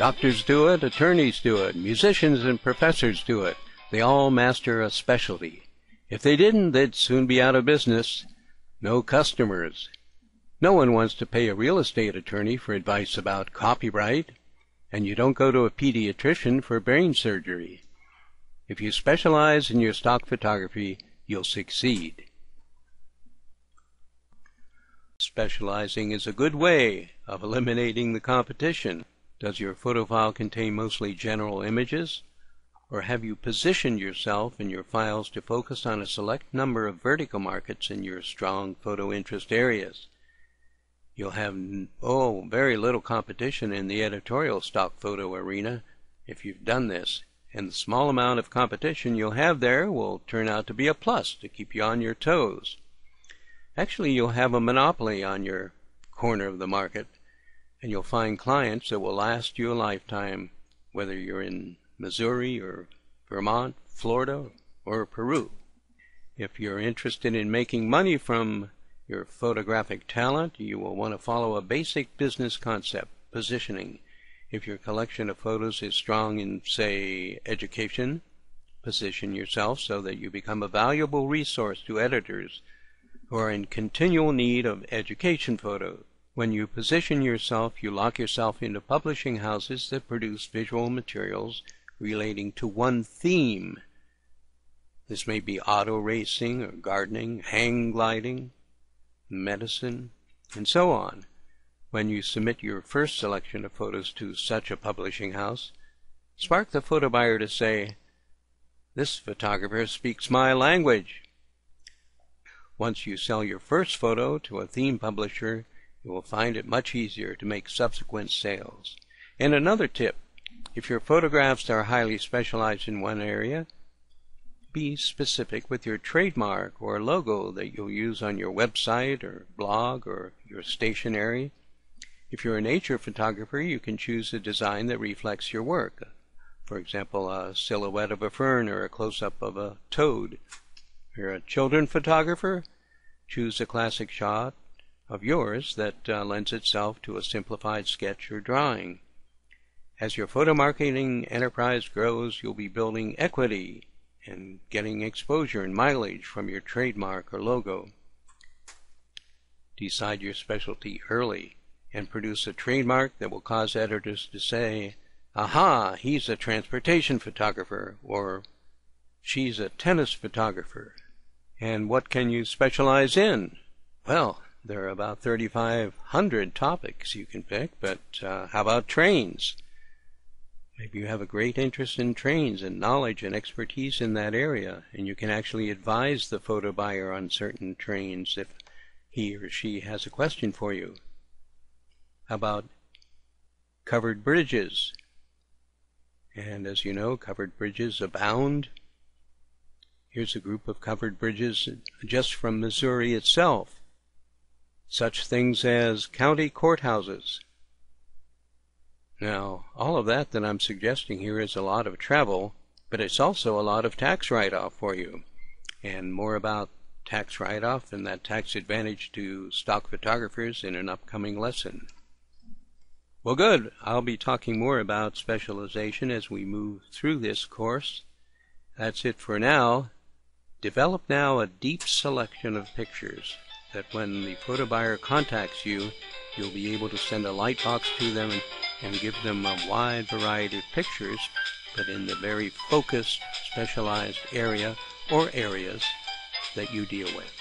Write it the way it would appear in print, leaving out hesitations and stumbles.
Doctors do it, attorneys do it, musicians and professors do it. They all master a specialty. If they didn't, they'd soon be out of business. No customers. No one wants to pay a real estate attorney for advice about copyright, and you don't go to a pediatrician for brain surgery. If you specialize in your stock photography, you'll succeed. Specializing is a good way of eliminating the competition. Does your photo file contain mostly general images, or have you positioned yourself and your files to focus on a select number of vertical markets in your strong photo interest areas? You'll have very little competition in the editorial stock photo arena if you've done this, and the small amount of competition you'll have there will turn out to be a plus to keep you on your toes. Actually, you'll have a monopoly on your corner of the market, and you'll find clients that will last you a lifetime, whether you're in Missouri or Vermont, Florida, or Peru. If you're interested in making money from your photographic talent, you will want to follow a basic business concept, positioning. If your collection of photos is strong in, say, education, position yourself so that you become a valuable resource to editors who are in continual need of education photos. When you position yourself, you lock yourself into publishing houses that produce visual materials relating to one theme. This may be auto racing or gardening, hang gliding, medicine, and so on. When you submit your first selection of photos to such a publishing house, spark the photo buyer to say, "This photographer speaks my language." Once you sell your first photo to a theme publisher, you will find it much easier to make subsequent sales. And another tip, if your photographs are highly specialized in one area, be specific with your trademark or logo that you'll use on your website or blog or your stationery. If you're a nature photographer, you can choose a design that reflects your work. For example, a silhouette of a fern or a close-up of a toad. If you're a children photographer, choose a classic shot of yours that lends itself to a simplified sketch or drawing. As your photo marketing enterprise grows, you'll be building equity and getting exposure and mileage from your trademark or logo. Decide your specialty early and produce a trademark that will cause editors to say, "Aha, he's a transportation photographer," or "she's a tennis photographer." And what can you specialize in? Well, there are about 3,500 topics you can pick, but how about trains? Maybe you have a great interest in trains and knowledge and expertise in that area, and you can actually advise the photo buyer on certain trains if he or she has a question for you. How about covered bridges? And as you know, covered bridges abound. Here's a group of covered bridges just from Missouri itself. Such things as county courthouses. Now, all of that I'm suggesting here is a lot of travel, but it's also a lot of tax write-off for you. And more about tax write-off and that tax advantage to stock photographers in an upcoming lesson. Well, good. I'll be talking more about specialization as we move through this course. That's it for now. Develop now a deep selection of pictures that when the photo buyer contacts you, you'll be able to send a light box to them and give them a wide variety of pictures, but in the very focused, specialized area or areas that you deal with.